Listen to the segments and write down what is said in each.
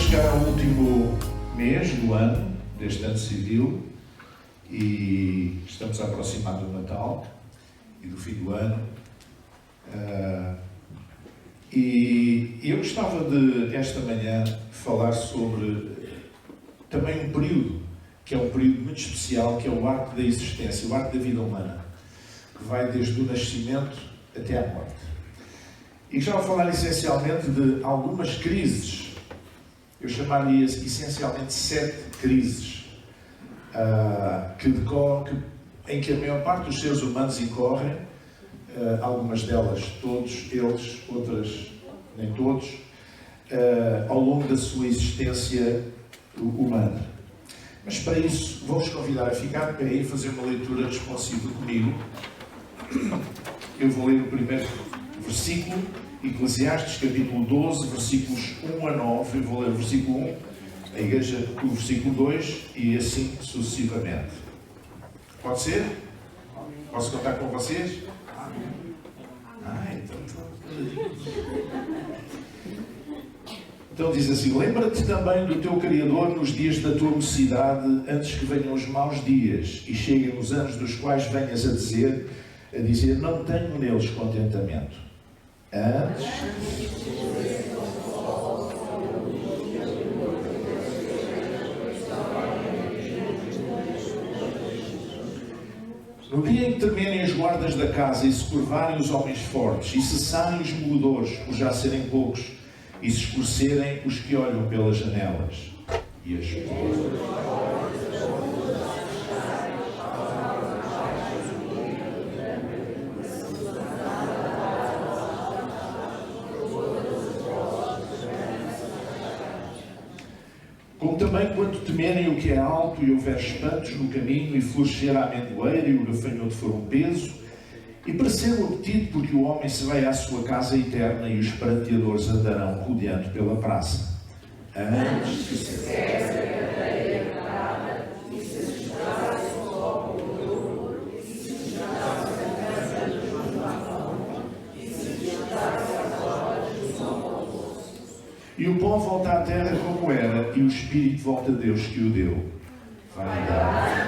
chegar ao último mês do ano, deste ano civil, e estamos a aproximar do Natal e do fim do ano. E eu gostava de, esta manhã, falar sobre também um período, que é um período muito especial, que é o arco da existência, o arco da vida humana, que vai desde o nascimento até à morte. E gostava de falar essencialmente de algumas crises. Eu chamaria essencialmente 7 crises em que a maior parte dos seres humanos incorrem, algumas delas todos eles, outras nem todos, ao longo da sua existência humana. Mas para isso vou-vos convidar a ficar de pé e fazer uma leitura responsiva comigo. Eu vou ler o primeiro versículo, Eclesiastes, capítulo 12, versículos 1 a 9. Eu vou ler o versículo 1, a igreja o versículo 2 e assim sucessivamente. Pode ser? Posso contar com vocês? Então diz assim: lembra-te também do teu Criador nos dias da tua mocidade, antes que venham os maus dias e cheguem os anos dos quais venhas a dizer, não tenho neles contentamento. Antes no dia em que temerem as guardas da casa e se curvarem os homens fortes e cessarem os moedores, por já serem poucos, e se escurecerem os que olham pelas janelas. E as como também quando temerem o que é alto e houver espantos no caminho e florescer a amendoeira e o gafanhoto for um peso, e parecer o apetite porque o homem se vai à sua casa eterna e os pranteadores andarão rodeando pela praça. Antes que se cesse a cadeia parada e se juntasse o pó com o lucro e se juntasse a cansa junto à fonte e se juntasse as horas do som oposto. E o pó volta à terra como era e o espírito volta a Deus que o deu. Vai dar.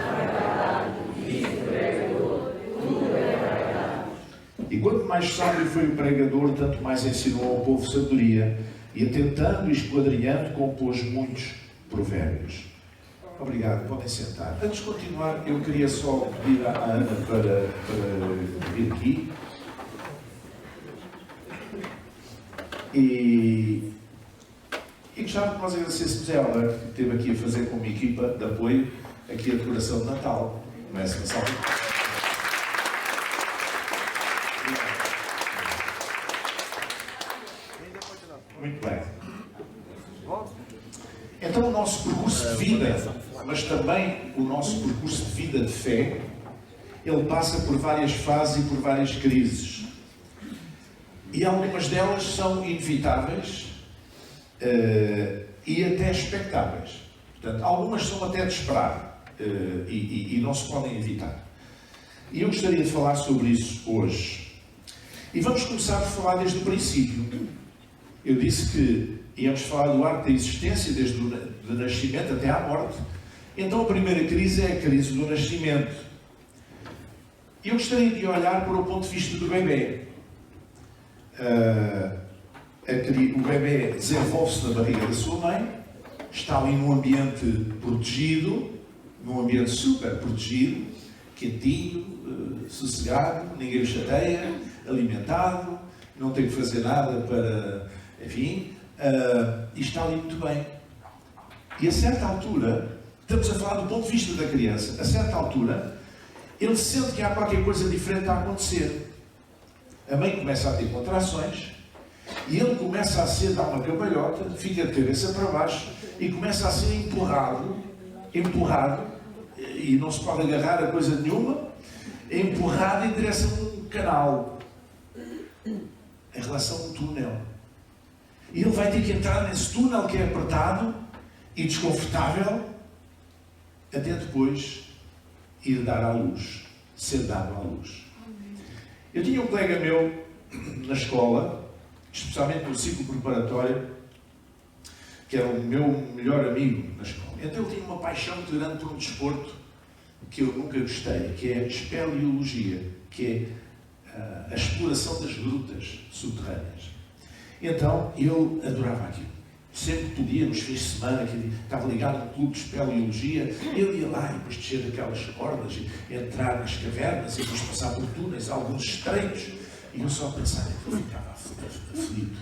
E quanto mais sábio foi o pregador, tanto mais ensinou ao povo sabedoria, e atentando e esquadrinhando, compôs muitos provérbios. Obrigado, podem sentar. Antes de continuar, eu queria só pedir à Ana para vir aqui. E gostava que nós agradecêssemos a ela, que esteve aqui a fazer como equipa de apoio aqui a decoração de Natal. Começa uma salva. Muito bem. Então o nosso percurso de vida, mas também o nosso percurso de vida de fé, ele passa por várias fases e por várias crises. E algumas delas são inevitáveis e até expectáveis. Portanto, algumas são até de esperar e não se podem evitar. E eu gostaria de falar sobre isso hoje. E vamos começar por falar desde o princípio. Eu disse que íamos falar do arco da existência, desde o nascimento até à morte. Então a primeira crise é a crise do nascimento. Eu gostaria de olhar para o ponto de vista do bebê. O bebê desenvolve-se na barriga da sua mãe, está ali num ambiente protegido, num ambiente super protegido, quentinho, sossegado, ninguém o chateia, alimentado, não tem que fazer nada para... Enfim, e está ali muito bem. E a certa altura, estamos a falar do ponto de vista da criança, a certa altura, ele sente que há qualquer coisa diferente a acontecer. A mãe começa a ter contrações, e ele começa a ser, dá uma cambalhota, fica de cabeça para baixo, e começa a ser empurrado, e não se pode agarrar a coisa nenhuma, empurrado em direção a um canal, em relação a um túnel. E ele vai ter que entrar nesse túnel que é apertado e desconfortável, até depois ir dar à luz, ser dado à luz. Eu tinha um colega meu na escola, especialmente no ciclo preparatório, que era o meu melhor amigo na escola. Então ele tinha uma paixão muito grande por um desporto que eu nunca gostei, que é a espeleologia, que é a exploração das grutas subterrâneas. Então ele adorava aquilo. Sempre que podia, nos fins de semana, que estava ligado a um clube de espeleologia, ele ia lá e depois descer daquelas cordas e entrar nas cavernas e depois passar por túneis, alguns estreitos. E eu só pensava que eu ficava aflito.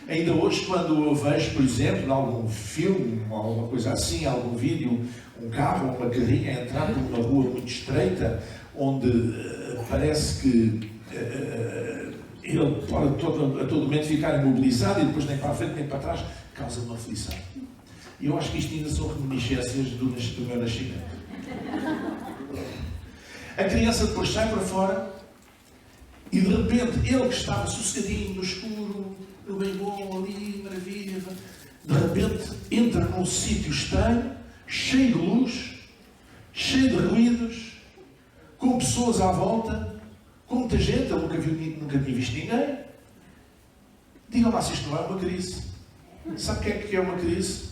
Ainda hoje, quando eu vejo, por exemplo, em algum filme, alguma coisa assim, algum vídeo, um carro, uma carrinha a entrar por uma rua muito estreita, onde parece que ele pode a todo momento ficar imobilizado e depois nem para a frente nem para trás, causa uma aflição. E eu acho que isto ainda são reminiscências do meu nascimento. A criança depois sai para fora e de repente ele que estava sossegadinho no escuro, no bem bom ali, maravilha, de repente entra num sítio estranho, cheio de luz, cheio de ruídos, com pessoas à volta, com muita gente, ele nunca tinha visto ninguém. Digam lá se isto não é uma crise. Sabe o que é uma crise?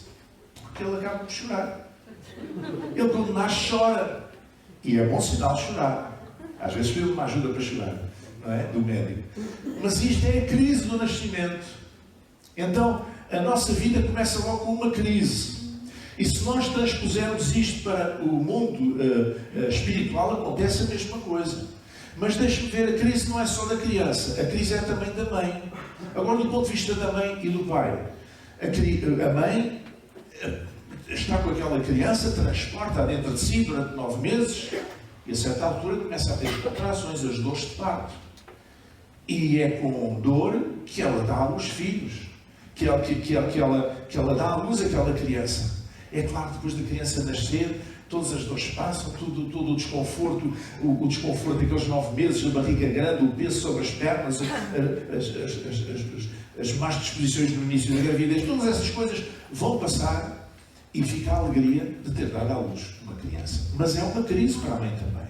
Porque ele acaba de chorar. Ele quando nasce chora. E é bom sinal chorar. Às vezes pede uma ajuda para chorar, não é? Do médico. Mas isto é a crise do nascimento. Então, a nossa vida começa logo com uma crise. E se nós transpusermos isto para o mundo espiritual, acontece a mesma coisa. Mas deixe-me ver, a crise não é só da criança, a crise é também da mãe. Agora, do ponto de vista da mãe e do pai, a mãe está com aquela criança, transporta-a dentro de si durante 9 meses e a certa altura começa a ter contrações, as dores de parto. E é com dor que ela dá à luz filhos, que ela dá à luz àquela criança. É claro que depois da criança nascer, todas as dores passam, todo o desconforto, o desconforto daqueles 9 meses, a barriga grande, o peso sobre as pernas, as más disposições no início da gravidez, todas essas coisas vão passar e fica a alegria de ter dado à luz uma criança. Mas é uma crise para a mãe também.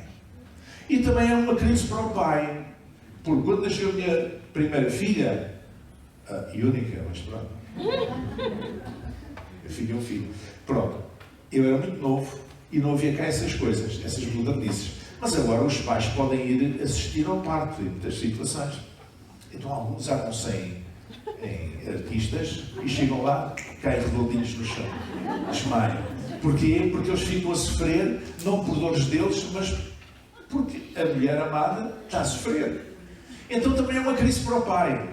E também é uma crise para o pai. Porque quando nasceu a minha primeira filha, e única, mas pronto. Eu filho é um filho. Pronto. Eu era muito novo e não havia cá essas coisas, essas modernices. Mas agora os pais podem ir assistir ao parto em muitas situações. Então alguns armam-se em artistas e chegam lá, caem redondinhos no chão, desmaiam. Porquê? Porque eles ficam a sofrer, não por dores deles, mas porque a mulher amada está a sofrer. Então também é uma crise para o pai.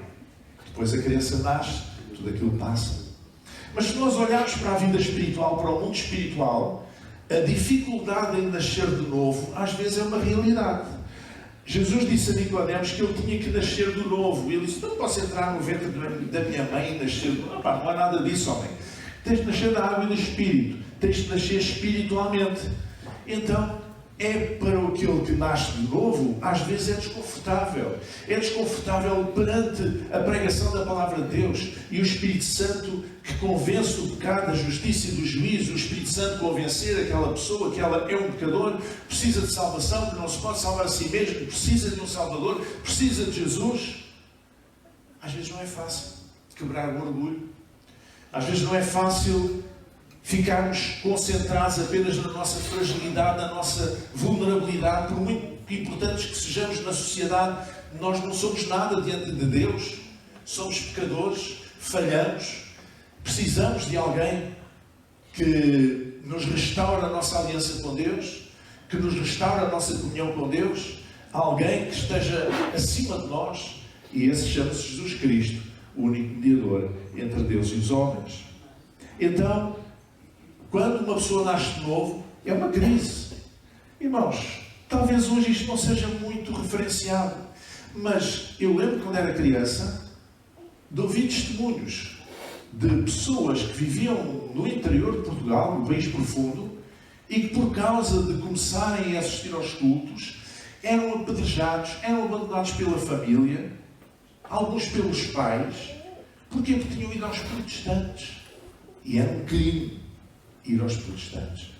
Depois a criança nasce, tudo aquilo passa. Mas se nós olharmos para a vida espiritual, para o mundo espiritual, a dificuldade em nascer de novo, às vezes é uma realidade. Jesus disse a Nicodemos que ele tinha que nascer de novo. E ele disse, não posso entrar no ventre da minha mãe e nascer de novo. Não há nada disso, homem. Tens de nascer da água e do Espírito. Tens de nascer espiritualmente. Então, para aquele que nasce de novo, às vezes é desconfortável. É desconfortável perante a pregação da Palavra de Deus e o Espírito Santo que convence o pecado, a justiça e do juízo. O Espírito Santo convencer aquela pessoa que ela é um pecador, precisa de salvação, que não se pode salvar a si mesmo, precisa de um Salvador, precisa de Jesus. Às vezes não é fácil quebrar o orgulho. Às vezes não é fácil ficarmos concentrados apenas na nossa fragilidade, na nossa vulnerabilidade. Por muito importantes que sejamos na sociedade, nós não somos nada diante de Deus. Somos pecadores, falhamos, precisamos de alguém que nos restaure a nossa aliança com Deus, que nos restaure a nossa comunhão com Deus, alguém que esteja acima de nós, e esse chama-se Jesus Cristo, o único mediador entre Deus e os homens. Então, quando uma pessoa nasce de novo, é uma crise. Irmãos, talvez hoje isto não seja muito referenciado, mas eu lembro quando era criança, de ouvir testemunhos de pessoas que viviam no interior de Portugal, no país profundo, e que por causa de começarem a assistir aos cultos, eram apedrejados, eram abandonados pela família, alguns pelos pais. Porquê? Porque tinham ido aos protestantes. E era um crime ir aos protestantes.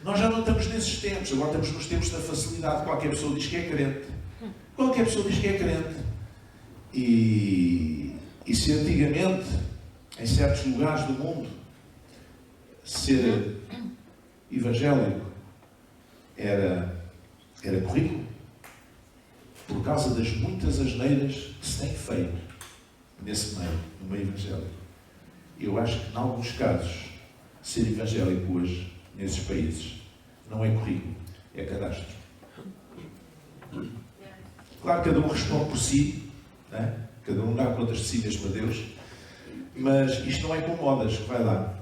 Nós já não estamos nesses tempos, agora estamos nos tempos da facilidade. Qualquer pessoa diz que é crente. Qualquer pessoa diz que é crente. E se antigamente, em certos lugares do mundo, ser evangélico era currículo, por causa das muitas asneiras que se têm feito nesse meio, no meio evangélico. Eu acho que, em alguns casos, ser evangélico hoje, nesses países, não é currículo, é cadastro. Claro que cada um responde por si, não é? Cada um dá contas de si mesmo a Deus, mas isto não é com modas que vai dar.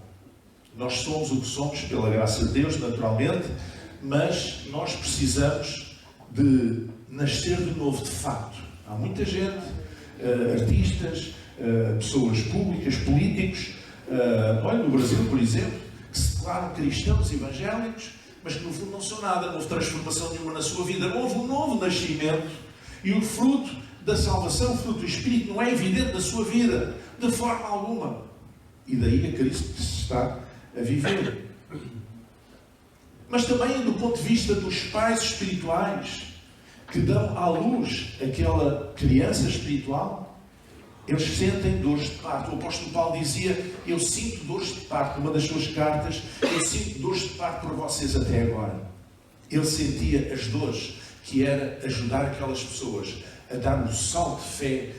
Nós somos o que somos pela graça de Deus, naturalmente, mas nós precisamos de nascer de novo, de facto. Há muita gente, artistas, pessoas públicas, políticos, olha, no Brasil, por exemplo, que se declaram cristãos evangélicos, mas que no fundo não são nada, não houve transformação nenhuma na sua vida, não houve um novo nascimento, e o fruto da salvação, o fruto do Espírito, não é evidente na sua vida, de forma alguma. E daí a crise que se está a viver. Mas também do ponto de vista dos pais espirituais, que dão à luz aquela criança espiritual, eles sentem dores de parto. O apóstolo Paulo dizia: eu sinto dores de parto, numa das suas cartas, eu sinto dores de parto por vocês até agora. Ele sentia as dores, que era ajudar aquelas pessoas a dar um salto de fé,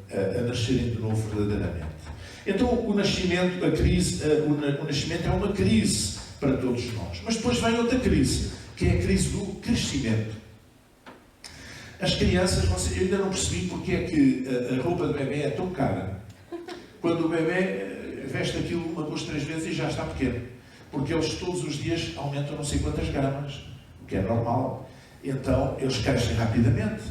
a nascerem de novo verdadeiramente. Então o nascimento, o nascimento é uma crise para todos nós. Mas depois vem outra crise, que é a crise do crescimento. As crianças, eu ainda não percebi porque é que a roupa do bebê é tão cara. Quando o bebê veste aquilo 1, 2, 3 vezes e já está pequeno. Porque eles todos os dias aumentam não sei quantas gramas, o que é normal. Então eles crescem rapidamente.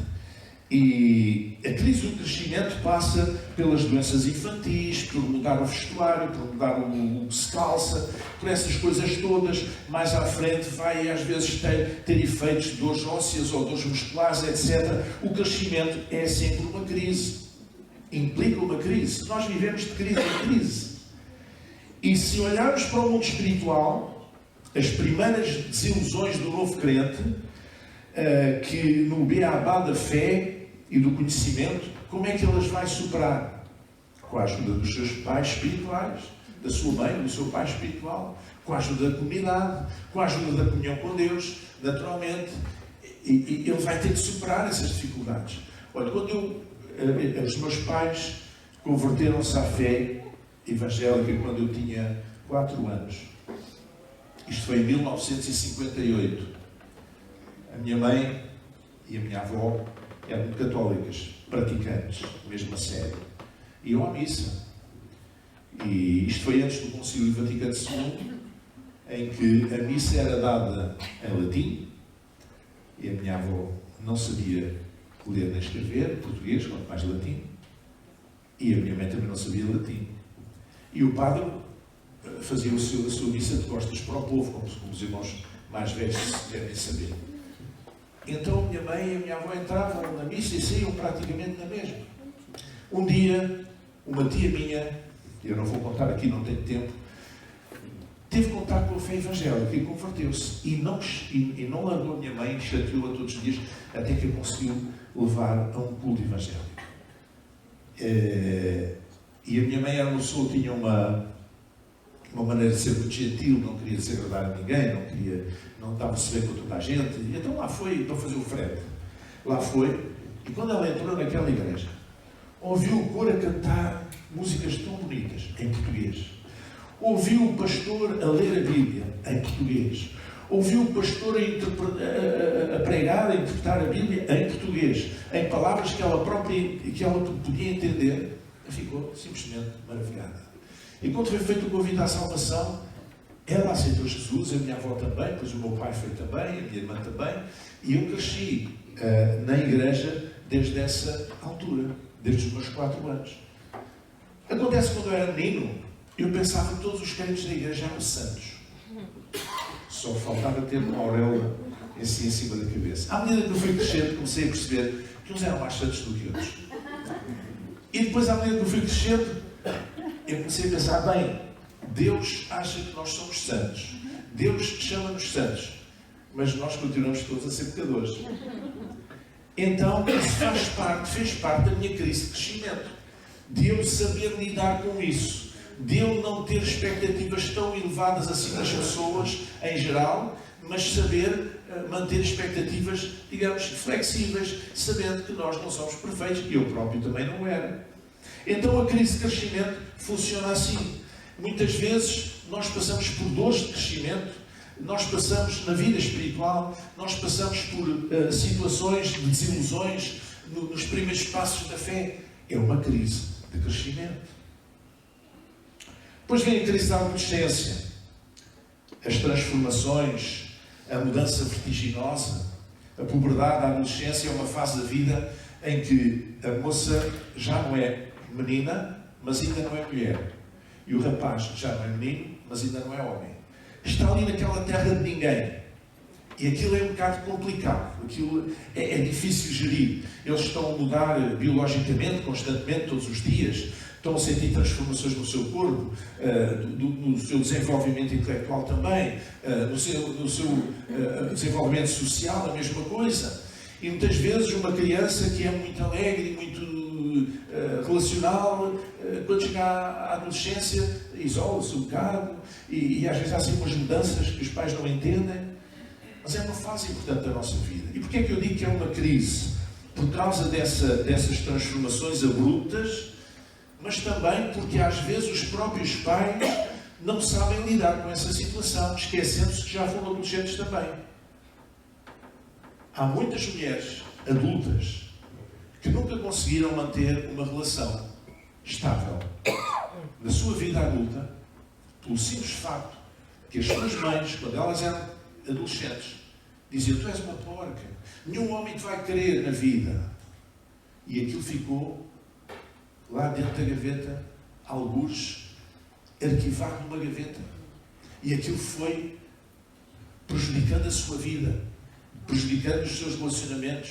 E a crise do crescimento passa pelas doenças infantis, por mudar o vestuário, por mudar o que se calça, por essas coisas todas. Mais à frente vai às vezes ter efeitos de dores ósseas ou dores musculares, etc. O crescimento é sempre uma crise. Implica uma crise. Nós vivemos de crise em crise. E se olharmos para o mundo espiritual, as primeiras desilusões do novo crente, que no beabá da fé e do conhecimento, como é que ele as vai superar? Com a ajuda dos seus pais espirituais, da sua mãe, do seu pai espiritual, com a ajuda da comunidade, com a ajuda da comunhão com Deus, naturalmente, e ele vai ter de superar essas dificuldades. Olha, quando os meus pais converteram-se à fé evangélica quando eu tinha 4 anos, isto foi em 1958, a minha mãe e a minha avó eram católicas, praticantes, mesmo a sério. Iam à missa. E isto foi antes do Concílio Vaticano II, em que a missa era dada em latim, e a minha avó não sabia ler nem escrever português, quanto mais latim, e a minha mãe também não sabia latim. E o padre fazia a sua missa de costas para o povo, como os irmãos mais velhos devem saber. Então a minha mãe e a minha avó entravam na missa e saíam praticamente na mesma. Um dia, uma tia minha, eu não vou contar aqui, não tenho tempo, teve contato com a fé evangélica e converteu-se. E não largou a minha mãe, chateou-a todos os dias, até que a conseguiu levar a um culto evangélico. E a minha mãe era uma pessoa que tinha uma maneira de ser muito gentil, não queria desagradar a ninguém, não estava-se bem com toda a gente. E então lá foi para fazer o frete. Lá foi, e quando ela entrou naquela igreja, ouviu o coro a cantar músicas tão bonitas, em português. Ouviu o pastor a ler a Bíblia, em português. Ouviu o pastor a pregar, a interpretar a Bíblia em português, em palavras que ela própria podia entender. Ficou simplesmente maravilhada. E quando foi feito o convite à salvação, ela aceitou Jesus, a minha avó também, depois o meu pai foi também, a minha irmã também, e eu cresci na igreja desde essa altura, desde os meus 4 anos. Acontece que quando eu era menino, eu pensava que todos os crentes da igreja eram santos. Só faltava ter uma auréola assim em cima da cabeça. À medida que eu fui crescendo, comecei a perceber que uns eram mais santos do que outros. E depois, à medida que eu fui crescendo, eu comecei a pensar, bem, Deus acha que nós somos santos. Deus chama-nos santos. Mas nós continuamos todos a ser pecadores. Então, isso fez parte da minha crise de crescimento. De eu saber lidar com isso. de eu não ter expectativas tão elevadas assim das pessoas em geral, mas saber manter expectativas, digamos, flexíveis, sabendo que nós não somos perfeitos, e eu próprio também não era. Então a crise de crescimento funciona assim. Muitas vezes nós passamos por dores de crescimento, nós passamos na vida espiritual, nós passamos por situações de desilusões nos primeiros passos da fé. É uma crise de crescimento. Depois vem a crise da adolescência, as transformações, a mudança vertiginosa. A puberdade da adolescência é uma fase da vida em que a moça já não é menina, mas ainda não é mulher. E o rapaz já não é menino, mas ainda não é homem. Está ali naquela terra de ninguém. E aquilo é um bocado complicado. Aquilo é difícil gerir. Eles estão a mudar biologicamente, constantemente, todos os dias. Estão a sentir transformações no seu corpo, no seu desenvolvimento intelectual também, no seu desenvolvimento social, a mesma coisa. E muitas vezes uma criança que é muito alegre e muito relacional, quando chega à adolescência, isola-se um bocado e às vezes há assim umas mudanças que os pais não entendem. Mas é uma fase importante da nossa vida. E porquê é que eu digo que é uma crise? Por causa dessas transformações abruptas, mas também porque às vezes os próprios pais não sabem lidar com essa situação, esquecendo-se que já foram adolescentes também. Há muitas mulheres adultas que nunca conseguiram manter uma relação estável na sua vida adulta, pelo simples facto que as suas mães, quando elas eram adolescentes, diziam: tu és uma porca, nenhum homem te vai querer na vida. E aquilo ficou lá dentro da gaveta, algures, arquivado numa gaveta. E aquilo foi prejudicando a sua vida, prejudicando os seus relacionamentos,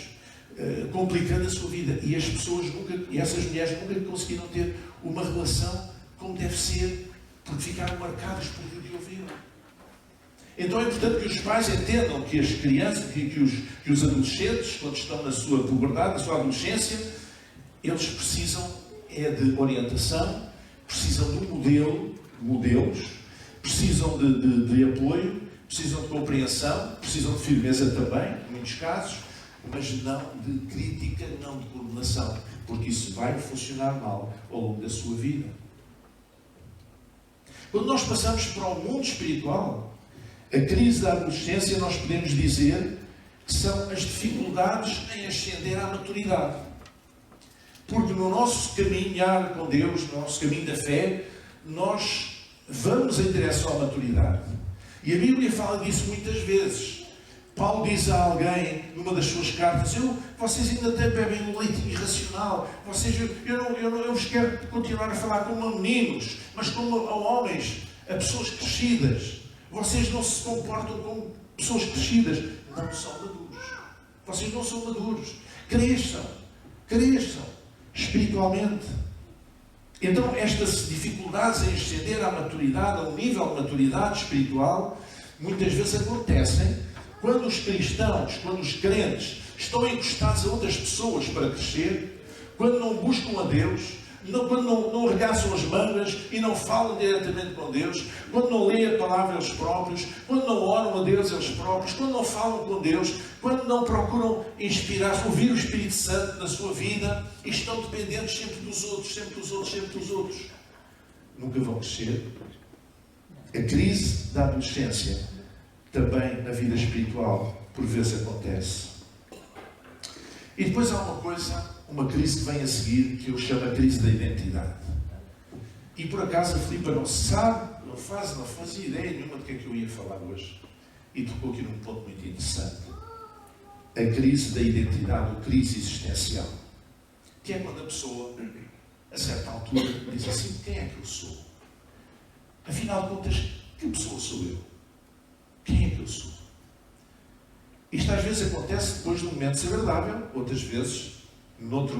complicando a sua vida. E as pessoas e essas mulheres nunca conseguiram ter uma relação como deve ser, porque ficaram marcadas por aquilo que ouviram. Então é importante que os pais entendam que as crianças, que os adolescentes, quando estão na sua puberdade, na sua adolescência, eles precisam de orientação, precisam de modelos, precisam de apoio, precisam de compreensão, precisam de firmeza também, em muitos casos, mas não de crítica, não de condenação, porque isso vai funcionar mal ao longo da sua vida. Quando nós passamos para o mundo espiritual, a crise da adolescência, nós podemos dizer que são as dificuldades em ascender à maturidade. Porque no nosso caminhar com Deus, no nosso caminho da fé, nós vamos em direção à maturidade. E a Bíblia fala disso muitas vezes. Paulo diz a alguém, numa das suas cartas: vocês ainda bebem um leite irracional. Eu não vos quero continuar a falar como a meninos, mas como a homens, a pessoas crescidas. Vocês não se comportam como pessoas crescidas. Não são maduros. Vocês não são maduros. Cresçam espiritualmente. Então, estas dificuldades em ascender à maturidade, a um nível de maturidade espiritual, muitas vezes acontecem quando os cristãos, quando os crentes estão encostados a outras pessoas para crescer, quando não buscam a Deus, quando não arregaçam as mangas e não falam diretamente com Deus, quando não leem a palavra eles próprios, quando não oram a Deus eles próprios, quando não falam com Deus, quando não procuram inspirar-se, ouvir o Espírito Santo na sua vida e estão dependentes sempre dos outros, nunca vão crescer. A crise da adolescência também na vida espiritual por vezes acontece. E depois há uma crise que vem a seguir, que eu chamo a crise da identidade. E por acaso a Filipa não fazia ideia nenhuma de que é que eu ia falar hoje. E tocou aqui num ponto muito interessante. A crise da identidade, a crise existencial. Que é quando a pessoa, a certa altura, diz assim: quem é que eu sou? Afinal de contas, que pessoa sou eu? Quem é que eu sou? Isto às vezes acontece depois de um momento desagradável, outras vezes noutro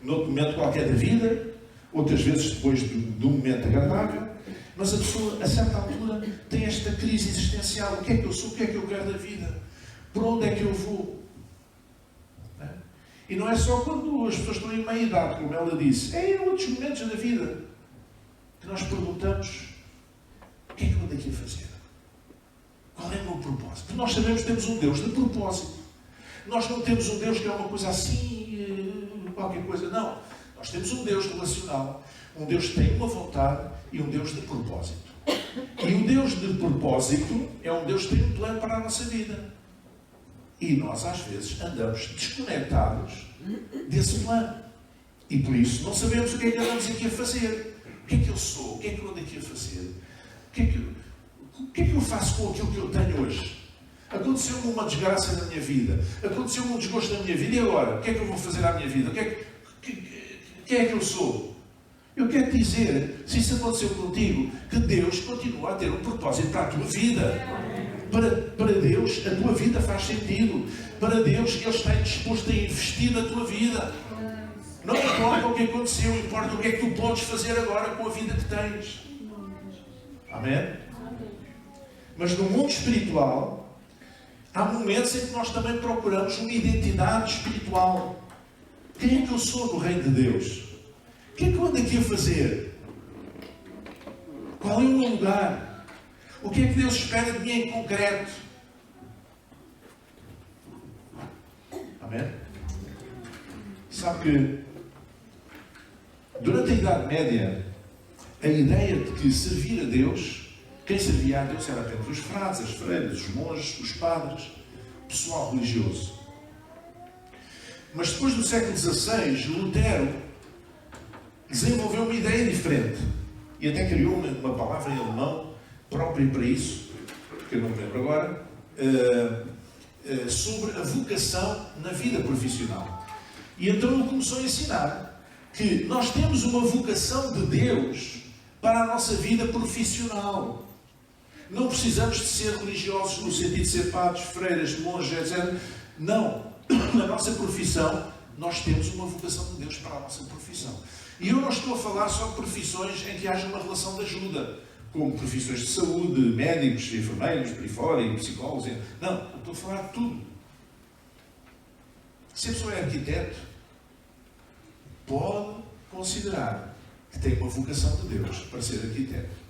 momento qualquer da vida, outras vezes depois de um momento agradável, mas a pessoa, a certa altura, tem esta crise existencial: o que é que eu sou? O que é que eu quero da vida? Por onde é que eu vou? E não é só quando as pessoas estão em meia idade, como ela disse, é em outros momentos da vida. que nós perguntamos: o que é que eu ando aqui a fazer? Qual é o meu propósito? Porque nós sabemos que temos um Deus de propósito. Nós não temos um Deus que é uma coisa assim, qualquer coisa. Não. Nós temos um Deus relacional, um Deus que tem uma vontade e um Deus de propósito. E o Deus de propósito é um Deus que tem um plano para a nossa vida. E nós, às vezes, andamos desconectados desse plano. E por isso não sabemos o que é que andamos aqui a fazer. O que é que eu sou? O que é que eu ando aqui a fazer? O que é que eu faço com aquilo que eu tenho hoje? Aconteceu-me uma desgraça na minha vida. Aconteceu-me um desgosto na minha vida. E agora? O que é que eu vou fazer à minha vida? Quem é que eu sou? Eu quero te dizer, se isso aconteceu contigo, que Deus continua a ter um propósito para a tua vida. Para Deus, a tua vida faz sentido. Para Deus, Ele está disposto a investir na tua vida. Não importa o que aconteceu, importa o que é que tu podes fazer agora com a vida que tens. Amém? Mas no mundo espiritual, há momentos em que nós também procuramos uma identidade espiritual. Quem é que eu sou no reino de Deus? O que é que eu ando aqui a fazer? Qual é o meu lugar? O que é que Deus espera de mim em concreto? Amém? Sabe que durante a Idade Média, a ideia de que servir a Deus, quem servia a Deus era apenas os frades, as freiras, os monges, os padres, o pessoal religioso. Mas depois do século XVI, Lutero desenvolveu uma ideia diferente e até criou uma palavra em alemão própria para isso, que eu não me lembro agora, sobre a vocação na vida profissional. E então ele começou a ensinar que nós temos uma vocação de Deus para a nossa vida profissional. Não precisamos de ser religiosos no sentido de ser padres, freiras, monges, etc. Não. Na nossa profissão, nós temos uma vocação de Deus para a nossa profissão. E eu não estou a falar só de profissões em que haja uma relação de ajuda, como profissões de saúde, médicos, enfermeiros, por aí fora, e psicólogos. Não, eu estou a falar de tudo. Se a pessoa é arquiteto, pode considerar que tem uma vocação de Deus para ser arquiteto.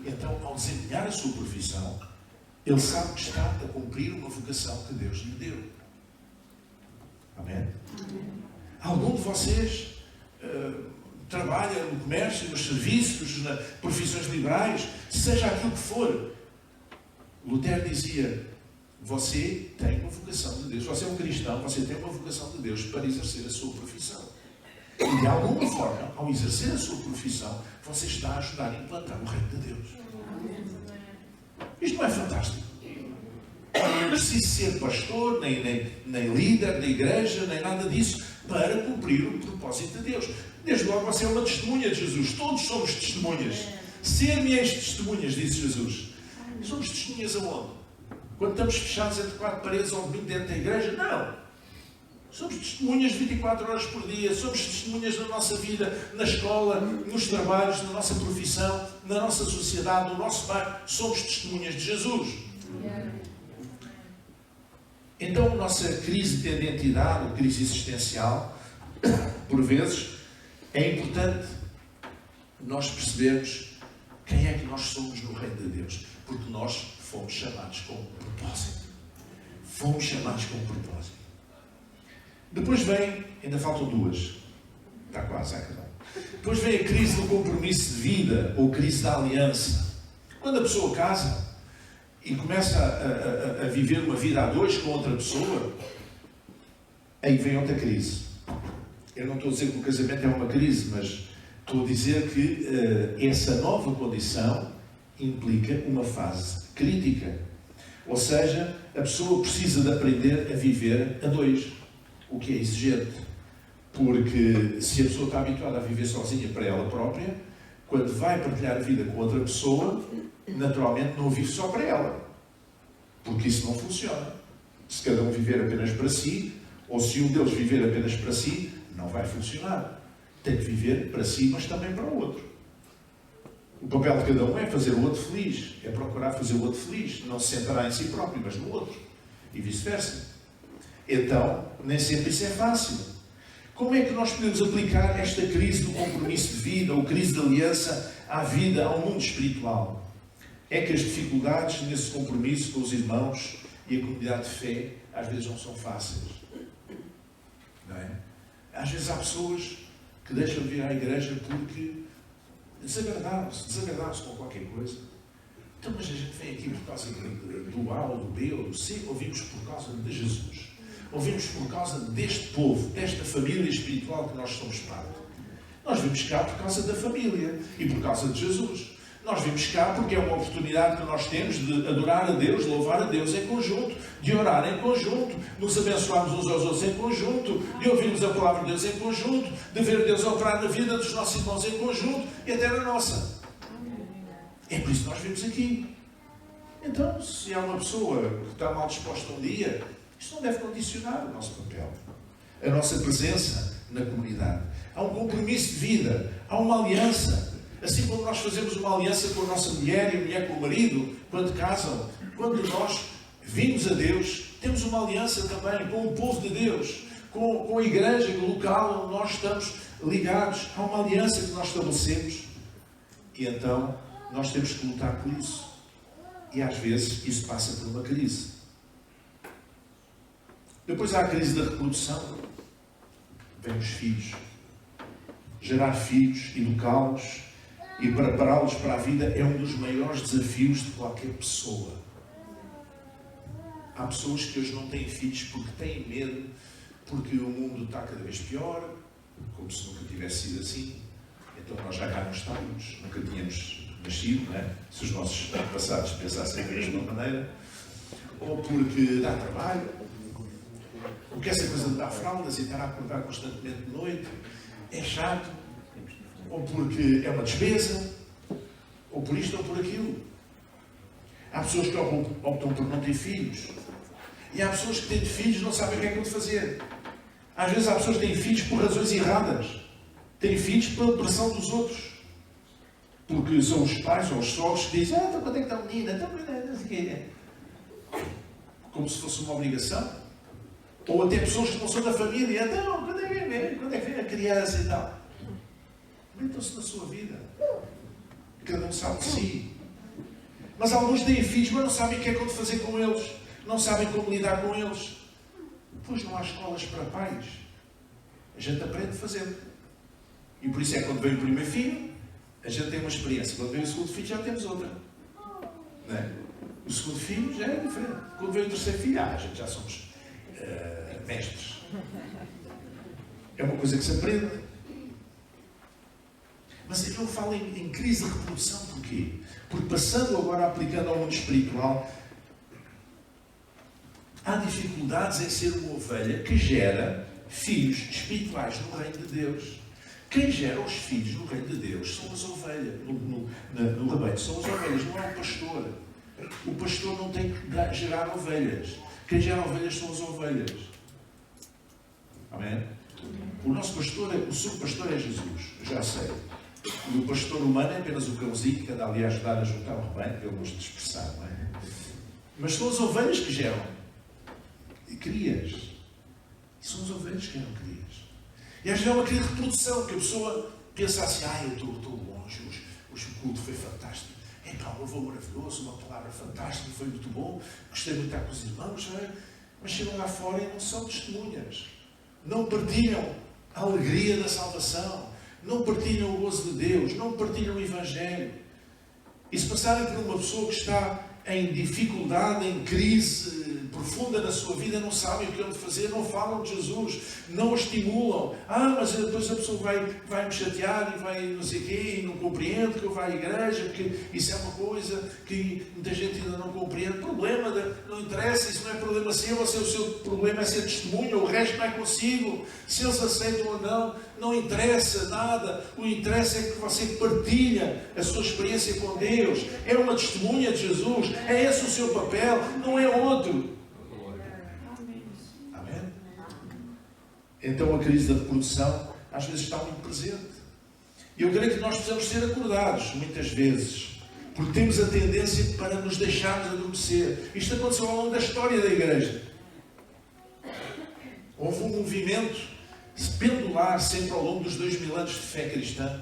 Então, ao desempenhar a sua profissão, ele sabe que está a cumprir uma vocação que Deus lhe deu. Amém? Algum de vocês trabalha no comércio, nos serviços, nas profissões liberais, seja aquilo que for. Lutero dizia: você tem uma vocação de Deus. Você é um cristão, você tem uma vocação de Deus para exercer a sua profissão. E de alguma forma, ao exercer a sua profissão, você está a ajudar a implantar o reino de Deus. Isto não é fantástico? Não preciso ser pastor, nem líder da igreja, nem nada disso, para cumprir o propósito de Deus. Desde logo você é uma testemunha de Jesus. Todos somos testemunhas. Ser-me-eis testemunhas, disse Jesus. Somos testemunhas aonde? Quando estamos fechados entre quatro paredes ou domingo dentro da igreja? Não. Somos testemunhas 24 horas por dia. Somos testemunhas na nossa vida, na escola, nos trabalhos, na nossa profissão, na nossa sociedade, no nosso bairro. Somos testemunhas de Jesus. Então, a nossa crise de identidade, ou crise existencial, por vezes, é importante nós percebermos quem é que nós somos no reino de Deus. Porque nós fomos chamados com um propósito. Fomos chamados com um propósito. Depois vem, ainda faltam duas. Está quase a acabar. Depois vem a crise do compromisso de vida, ou crise da aliança. Quando a pessoa casa e começa a viver uma vida a dois com outra pessoa, aí vem outra crise. Eu não estou a dizer que o casamento é uma crise, mas estou a dizer que essa nova condição implica uma fase crítica. Ou seja, a pessoa precisa de aprender a viver a dois, o que é exigente. Porque se a pessoa está habituada a viver sozinha para ela própria, quando vai partilhar a vida com outra pessoa, naturalmente não vive só para ela. Porque isso não funciona. Se cada um viver apenas para si, ou se um deles viver apenas para si, não vai funcionar. Tem que viver para si, mas também para o outro. O papel de cada um é fazer o outro feliz, é procurar fazer o outro feliz, não se centrará em si próprio, mas no outro, e vice-versa. Então, nem sempre isso é fácil. Como é que nós podemos aplicar esta crise do compromisso de vida, ou crise de aliança, à vida, ao mundo espiritual, é que as dificuldades nesse compromisso com os irmãos e a comunidade de fé, às vezes não são fáceis. Não é? Às vezes há pessoas que deixam de vir à igreja porque desagradaram-se com qualquer coisa. Então, mas a gente vem aqui por causa do A ou do B ou do C, ouvimos por causa de Jesus. Ouvimos por causa deste povo, desta família espiritual que nós somos parte. Nós vimos cá por causa da família e por causa de Jesus. Nós vimos cá porque é uma oportunidade que nós temos de adorar a Deus, louvar a Deus em conjunto, de orar em conjunto, nos abençoarmos uns aos outros em conjunto, de ouvirmos a palavra de Deus em conjunto, de ver Deus operar na vida dos nossos irmãos em conjunto e até na nossa. É por isso que nós vimos aqui. Então, se há uma pessoa que está mal disposta um dia, isto não deve condicionar o nosso papel, a nossa presença na comunidade. Há um compromisso de vida, há uma aliança. Assim como nós fazemos uma aliança com a nossa mulher e a mulher com o marido, quando casam, quando nós vimos a Deus, temos uma aliança também com o povo de Deus, com a igreja, com o local onde nós estamos ligados. Há uma aliança que nós estabelecemos e então nós temos que lutar por isso. E às vezes isso passa por uma crise. Depois há a crise da reprodução. Vêm os filhos. Gerar filhos, educá-los e prepará-los para a vida é um dos maiores desafios de qualquer pessoa. Há pessoas que hoje não têm filhos porque têm medo, porque o mundo está cada vez pior, como se nunca tivesse sido assim. Então nós já cá não estávamos, nunca tínhamos nascido, não é? Se os nossos passados pensassem da mesma maneira. Ou porque dá trabalho, porque essa coisa de dar fraldas e estar a acordar constantemente de noite é chato, ou porque é uma despesa, ou por isto ou por aquilo. Há pessoas que optam por não ter filhos. E há pessoas que têm filhos e não sabem o que é que vão fazer. Às vezes há pessoas que têm filhos por razões erradas. Têm filhos pela pressão dos outros. Porque são os pais ou os sogros que dizem: então quando é que está a menina? Então não sei o quê. Como se fosse uma obrigação. Ou até pessoas que não são da família. Então, quando é que vem a criança e tal? Metam-se na sua vida. Cada um sabe de si. Mas alguns têm filhos, mas não sabem o que é que vão fazer com eles. Não sabem como lidar com eles. Pois não há escolas para pais. A gente aprende fazendo. E por isso é que quando vem o primeiro filho, a gente tem uma experiência. Quando vem o segundo filho, já temos outra. Não é? O segundo filho já é diferente. Quando vem o terceiro filho, a gente já somos mestres. É uma coisa que se aprende. Mas eu falo em crise de reprodução porquê? Porque passando agora, aplicando ao mundo espiritual, há dificuldades em ser uma ovelha que gera filhos espirituais no reino de Deus. Quem gera os filhos no reino de Deus são as ovelhas. No rebanho são as ovelhas, não é o pastor. O pastor não tem que gerar ovelhas. Quem gera ovelhas são as ovelhas. Amém? O nosso pastor, o seu pastor é Jesus, já sei. E o pastor humano é apenas o cãozinho que anda ali a ajudar a juntar o rebanho, que eu gosto de expressar, não é? Mas são as ovelhas que geram crias. E são as ovelhas que geram crias. E às vezes é uma crise de reprodução, que a pessoa pensa assim: eu estou longe, o culto foi fantástico. Um louvor maravilhoso, uma palavra fantástica, foi muito bom, gostei muito de estar com os irmãos, mas chegam lá fora e não são testemunhas. Não partilham a alegria da salvação. Não partilham o gozo de Deus, não partilham o Evangelho. E se passarem por uma pessoa que está em dificuldade, em crise profunda na sua vida, não sabem o que hão de fazer, não falam de Jesus, não o estimulam. Mas depois a pessoa vai me chatear e vai não sei o quê, e não compreende que eu vá à igreja, porque isso é uma coisa que muita gente ainda não compreende. Problema, não interessa, isso não é problema seu, o seu problema é ser testemunha, o resto não é consigo. Se eles aceitam ou não, não interessa nada. O interessa é que você partilha a sua experiência com Deus. É uma testemunha de Jesus, é esse o seu papel, não é outro. Amém? Então a crise da reprodução às vezes está muito presente. E eu creio que nós precisamos ser acordados muitas vezes, porque temos a tendência para nos deixarmos adormecer. Isto aconteceu ao longo da história da igreja. Houve um movimento pendular sempre ao longo dos 2000 anos de fé cristã,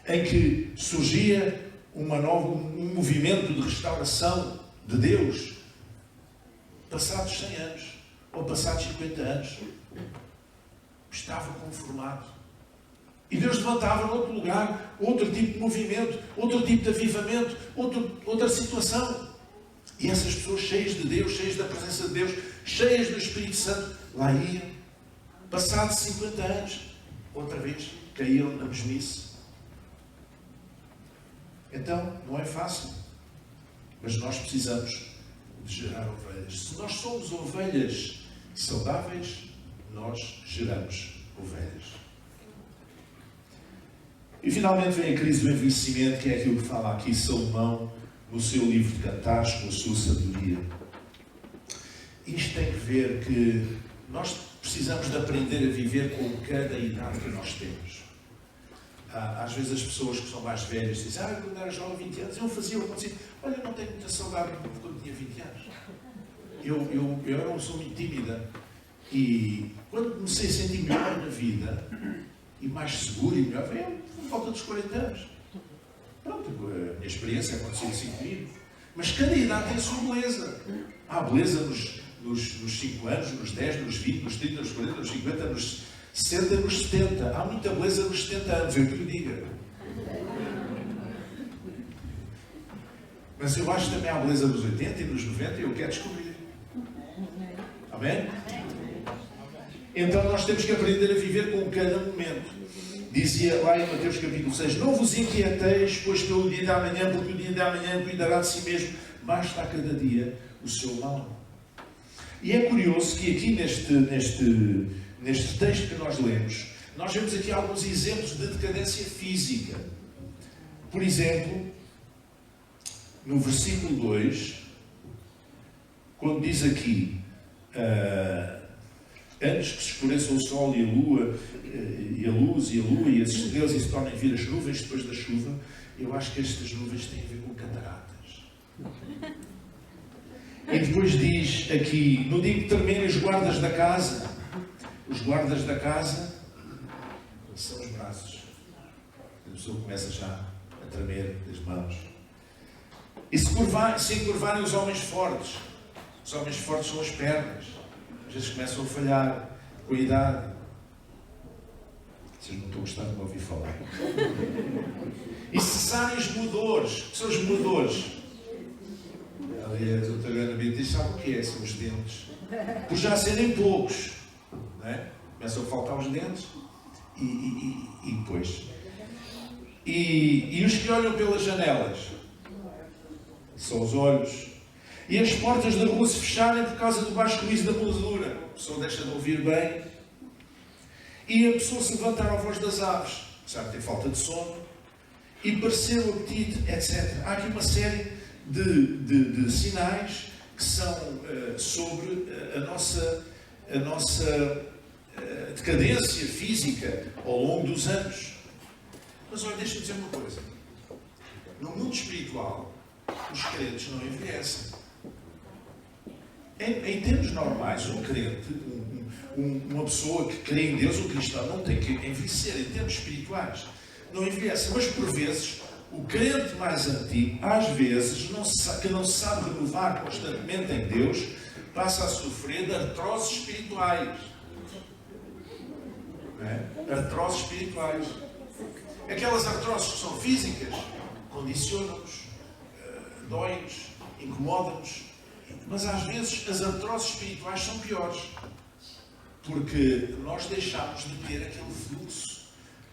em que surgia um movimento de restauração de Deus, passados 100 anos, ou passados 50 anos, estava conformado. E Deus levantava noutro lugar, outro tipo de movimento, outro tipo de avivamento, outra situação. E essas pessoas cheias de Deus, cheias da presença de Deus, cheias do Espírito Santo, lá iam. Passados 50 anos, outra vez, caíram na mesmice. Então, não é fácil. Mas nós precisamos de gerar ovelhas. Se nós somos ovelhas saudáveis, nós geramos ovelhas. E finalmente vem a crise do envelhecimento, que é aquilo que fala aqui Salomão no seu livro de Cantares, com a sua sabedoria. Isto tem que ver que nós precisamos de aprender a viver com cada idade que nós temos. Às vezes as pessoas que são mais velhas dizem: quando era jovem, 20 anos, eu fazia o que acontecia. Olha, eu não tenho muita saudade de quando tinha 20 anos. Eu era uma pessoa muito tímida. E quando comecei a sentir melhor na vida, e mais seguro e melhor, veio por volta dos 40 anos. Pronto, a minha experiência aconteceu assim comigo. Mas cada idade tem a sua beleza. Há beleza nos 5 anos, nos 10, nos 20, nos 30, nos 40, nos 50, nos 60, nos 70. Há muita beleza nos 70 anos, eu que lhe diga. Mas eu acho que também há beleza nos 80 e nos 90 e eu quero descobrir. Amém? Então nós temos que aprender a viver com cada momento. Dizia lá em Mateus capítulo 6: não vos inquieteis, pois pelo dia da manhã, porque o dia da manhã cuidará de si mesmo. Basta a cada dia o seu mal. E é curioso que aqui neste texto que nós lemos, nós vemos aqui alguns exemplos de decadência física. Por exemplo, no versículo 2, quando diz aqui: antes que se escureça o sol e a lua, e a luz e a lua e as estrelas, e se tornem vir as nuvens depois da chuva, eu acho que estas nuvens têm a ver com cataratas. E depois diz aqui: no dia que terminem os guardas da casa são os braços. A pessoa começa já a tremer das mãos. E se encurvarem os homens fortes são as pernas. Às vezes começam a falhar com a idade. Vocês não estão gostando de me ouvir falar. E cessarem os moedores. O que são os moedores? Aliás, a doutora Ana Beatriz sabe o que é? São os dentes. Por já serem poucos. Não é? Começam a faltar os dentes. E depois. E os que olham pelas janelas são os olhos. E as portas da rua se fecharem por causa do baixo ruído da moledura. A pessoa deixa de ouvir bem. E a pessoa se levantar à voz das aves. Sabe, tem falta de sono. E parecer o apetite, etc. Há aqui uma série de sinais que são sobre a nossa decadência física ao longo dos anos. Mas olha, deixa-me dizer uma coisa. No mundo espiritual, os crentes não envelhecem. Em termos normais, um crente, uma pessoa que crê em Deus, um cristão, não tem que envelhecer. Em termos espirituais, não envelhece. Mas por vezes, o crente mais antigo, às vezes, que não se sabe renovar constantemente em Deus, passa a sofrer de artroses espirituais. Não é? Artroses espirituais. Aquelas artroses que são físicas, condicionam-nos, doem-nos, incomodam-nos. Mas às vezes as artroses espirituais são piores. Porque nós deixamos de ter aquele fluxo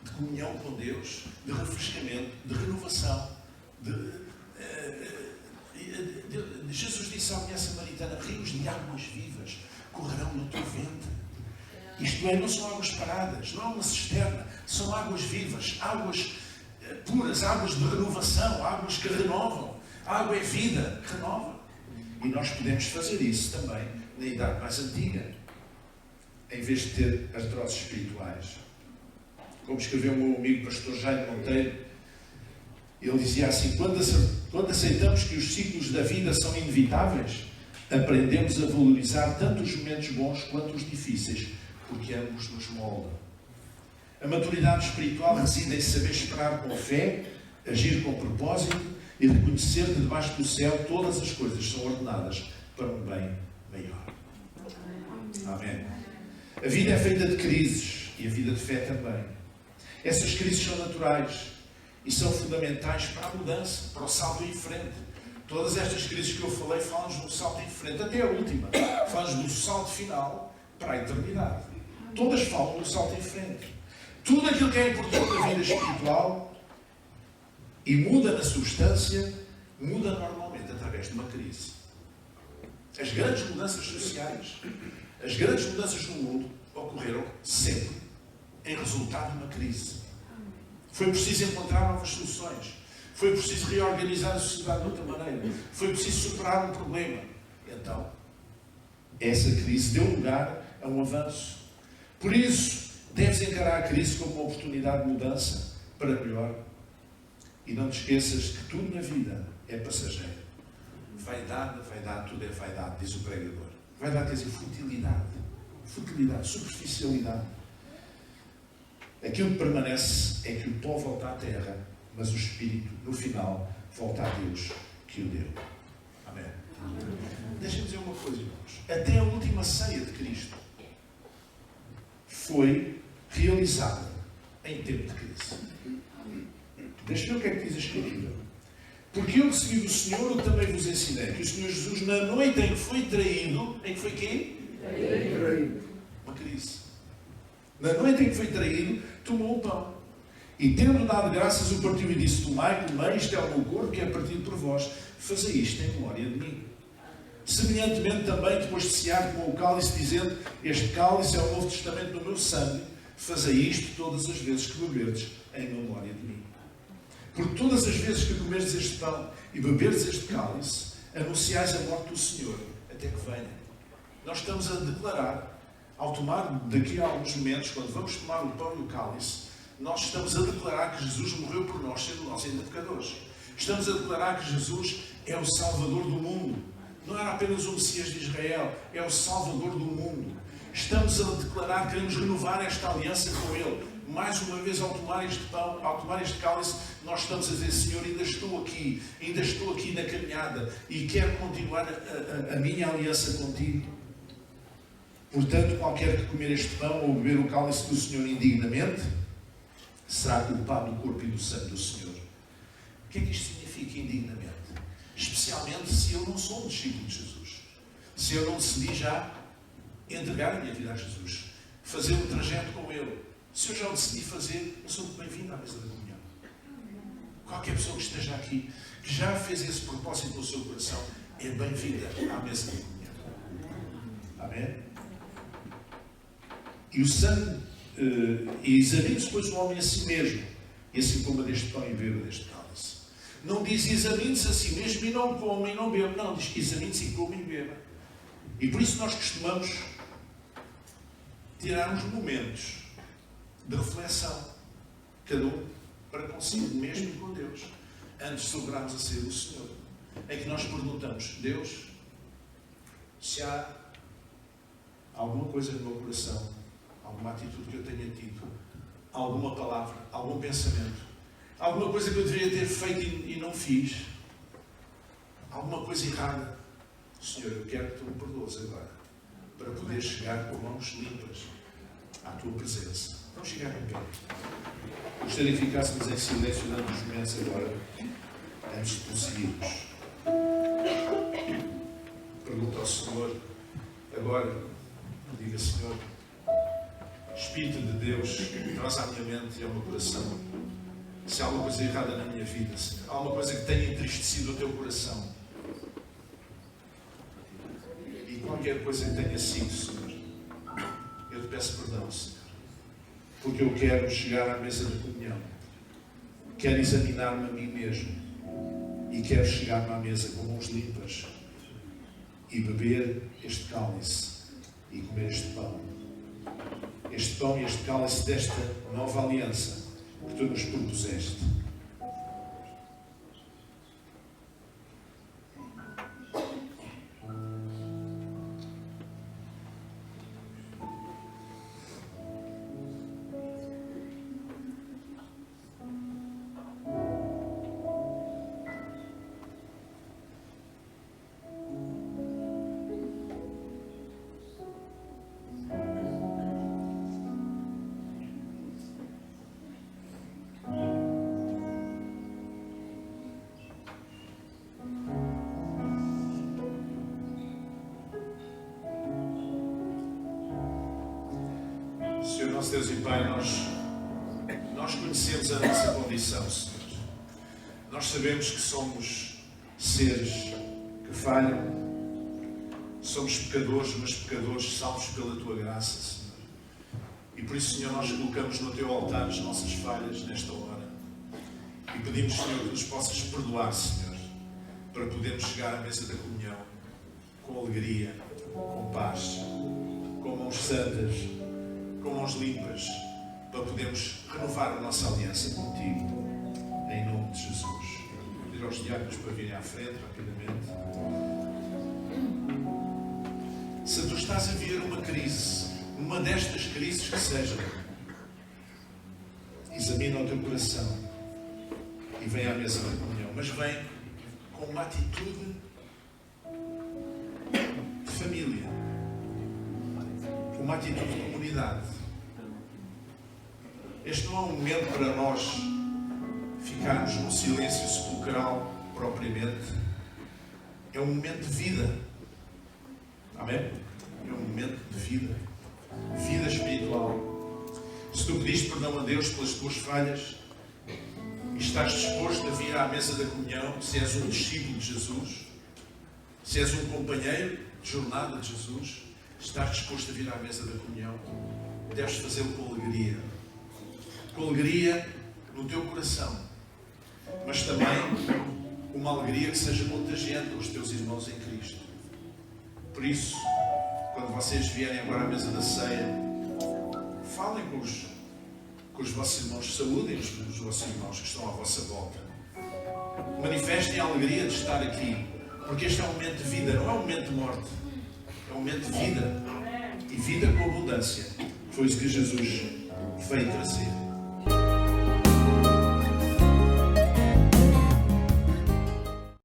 de comunhão com Deus, de refrescamento, de renovação. Jesus disse à mulher samaritana: rios de águas vivas correrão no teu ventre. Isto é, não são águas paradas, não é uma cisterna, são águas vivas, águas puras, águas de renovação, águas que renovam. A água é vida, renova. E nós podemos fazer isso também na idade mais antiga, em vez de ter artroses espirituais. Como escreveu o meu amigo pastor Jaime Monteiro, ele dizia assim: quando aceitamos que os ciclos da vida são inevitáveis, aprendemos a valorizar tanto os momentos bons quanto os difíceis, porque ambos nos moldam. A maturidade espiritual reside em saber esperar com fé, agir com propósito e reconhecer que debaixo do céu todas as coisas são ordenadas para um bem maior. Amém. A vida é feita de crises e a vida de fé também. Essas crises são naturais e são fundamentais para a mudança, para o salto em frente. Todas estas crises que eu falei falam-nos de um salto em frente, até a última. Falam-nos do salto final para a eternidade. Todas falam do salto em frente. Tudo aquilo que é importante na vida espiritual e muda na substância, muda normalmente através de uma crise. As grandes mudanças sociais, as grandes mudanças no mundo ocorreram sempre em resultado de uma crise. Foi preciso encontrar novas soluções. Foi preciso reorganizar a sociedade de outra maneira. Foi preciso superar um problema. Então, essa crise deu lugar a um avanço. Por isso, deves encarar a crise como uma oportunidade de mudança para melhor. E não te esqueças que tudo na vida é passageiro. Vaidade, tudo é vaidade, diz o pregador. Vaidade quer dizer futilidade, superficialidade. Aquilo que permanece é que o pó volta à terra, mas o Espírito, no final, volta a Deus que o deu. Amém. Deixa-me dizer uma coisa, irmãos. Até a última ceia de Cristo foi realizada em tempo de crise. Deixa-me ver o que é que diz a Escritura. Porque eu recebi do Senhor o que também vos ensinei, que o Senhor Jesus, na noite em que foi traído, em que foi quê? Traído. Uma crise. Na noite em que foi traído, tomou o pão. E tendo dado graças, o partiu e disse: tomai, comei, isto é o meu corpo que é partido por vós. Fazei isto em memória de mim. Semelhantemente também, depois de cear, tomou o cálice, dizendo: este cálice é o novo testamento do meu sangue. Fazei isto todas as vezes que beberdes em memória de mim. Porque todas as vezes que comerdes este pão e beberdes este cálice, anunciais a morte do Senhor, até que venha. Nós estamos a declarar, ao tomar daqui a alguns momentos, quando vamos tomar o pão e o cálice, nós estamos a declarar que Jesus morreu por nós, sendo nós ainda pecadores. Estamos a declarar que Jesus é o Salvador do mundo. Não era apenas o Messias de Israel, é o Salvador do mundo. Estamos a declarar que queremos renovar esta aliança com Ele. Mais uma vez, ao tomar este pão, ao tomar este cálice, nós estamos a dizer: Senhor, ainda estou aqui na caminhada e quero continuar a minha aliança contigo. Portanto, qualquer que comer este pão ou beber o cálice do Senhor indignamente, será culpado do corpo e do sangue do Senhor. O que é que isto significa, indignamente? Especialmente se eu não sou um discípulo de Jesus. Se eu não decidi já entregar a minha vida a Jesus, fazer um trajeto com Ele. Se eu já o decidi fazer, eu sou muito bem-vindo à mesa da comunhão. Qualquer pessoa que esteja aqui, que já fez esse propósito no seu coração, é bem-vinda à mesa da comunhão. Amém? E o sangue, e examine-se, pois, o homem a si mesmo, e assim coma deste pão e beba deste cálice. Não diz examine-se a si mesmo e não coma e não beba. Não, diz examine-se e coma e beba. E por isso nós costumamos tirar uns momentos de reflexão, cada um para consigo mesmo e com Deus, antes de celebrarmos a ceia do Senhor, em que nós perguntamos: Deus, se há alguma coisa no meu coração, alguma atitude que eu tenha tido, alguma palavra, algum pensamento, alguma coisa que eu deveria ter feito e não fiz, alguma coisa errada, Senhor, eu quero que Tu me perdoes agora, para poder chegar com mãos limpas à Tua presença. Vamos chegar em pé. Gostaria que ficássemos em silêncio durante uns momentos agora, antes de prosseguirmos. Pergunta ao Senhor, agora, diga: Senhor, Espírito de Deus, traz à minha mente e ao meu coração, se há alguma coisa errada na minha vida, Senhor, há alguma coisa que tenha entristecido o Teu coração, e qualquer coisa que tenha sido, Senhor, eu Te peço perdão, Senhor. Porque eu quero chegar à mesa da comunhão, quero examinar-me a mim mesmo e quero chegar-me à mesa com mãos limpas e beber este cálice e comer este pão e este cálice desta nova aliança que Tu nos propuseste. Senhor nosso Deus e Pai, nós conhecemos a nossa condição, Senhor. Nós sabemos que somos seres que falham, somos pecadores, mas pecadores salvos pela Tua graça, Senhor. E por isso, Senhor, nós colocamos no Teu altar as nossas falhas nesta hora. E pedimos, Senhor, que nos possas perdoar, Senhor, para podermos chegar à mesa da comunhão com alegria, com paz, com mãos santas, com mãos limpas, para podermos renovar a nossa aliança contigo, em nome de Jesus. Vou pedir aos diáconos para virem à frente, rapidamente. Se tu estás a viver uma crise, uma destas crises que seja, examina o teu coração e vem à mesa da comunhão, mas vem com uma atitude de família, com uma atitude de comunidade. Este não é um momento para nós ficarmos no silêncio sepulcral propriamente. É um momento de vida. Amém? É um momento de vida. Vida espiritual. Se tu pediste perdão a Deus pelas tuas falhas e estás disposto a vir à mesa da comunhão, se és um discípulo de Jesus, se és um companheiro de jornada de Jesus, estás disposto a vir à mesa da comunhão, deves fazê-lo com alegria. Com alegria no teu coração, mas também uma alegria que seja contagiante aos teus irmãos em Cristo. Por isso, quando vocês vierem agora à mesa da ceia, falem com os vossos irmãos, saúdem os vossos irmãos que estão à vossa volta. Manifestem a alegria de estar aqui, porque este é um momento de vida, não é um momento de morte, é um momento de vida, e vida com abundância. Foi isso que Jesus veio trazer.